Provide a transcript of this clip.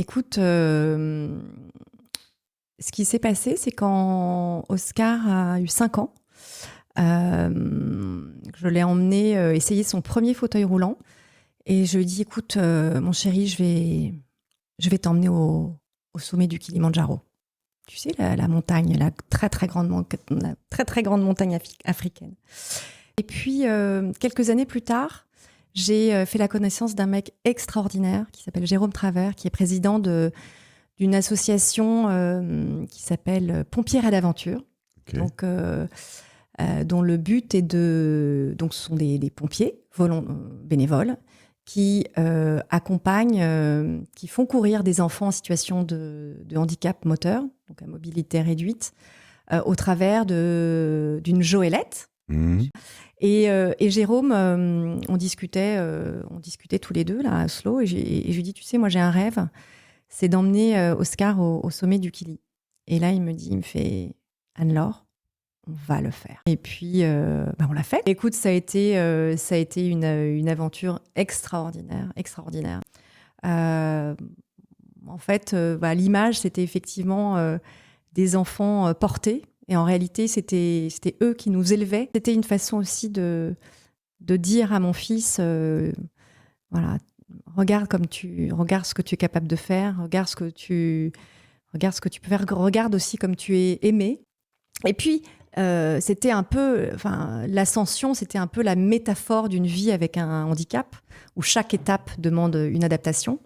Écoute, ce qui s'est passé, c'est quand Oscar a eu 5 ans, je l'ai emmené essayer son premier fauteuil roulant. Et je lui ai dit, écoute, mon chéri, je vais t'emmener au sommet du Kilimandjaro. Tu sais, la montagne, la très très grande montagne africaine. Et puis, quelques années plus tard, j'ai fait la connaissance d'un mec extraordinaire qui s'appelle Jérôme Travers, qui est président d'une association qui s'appelle Pompiers à l'aventure. Okay. Donc, dont le but est de... Donc, ce sont des pompiers bénévoles qui accompagnent, qui font courir des enfants en situation de handicap moteur, donc à mobilité réduite, au travers d'une joëlette. Mmh. Et Jérôme, on discutait tous les deux là, à Oslo, et je lui dis, tu sais, moi j'ai un rêve, c'est d'emmener Oscar au sommet du Kili. Et là, il me fait, Anne-Laure, on va le faire. Et puis, on l'a fait. Écoute, ça a été une aventure extraordinaire. En fait, l'image, c'était effectivement des enfants portés. Et en réalité, c'était eux qui nous élevaient. C'était une façon aussi de dire à mon fils, voilà, regarde ce que tu es capable de faire, regarde ce que tu peux faire, regarde aussi comme tu es aimé. Et puis, c'était un peu, l'ascension, c'était un peu la métaphore d'une vie avec un handicap, où chaque étape demande une adaptation.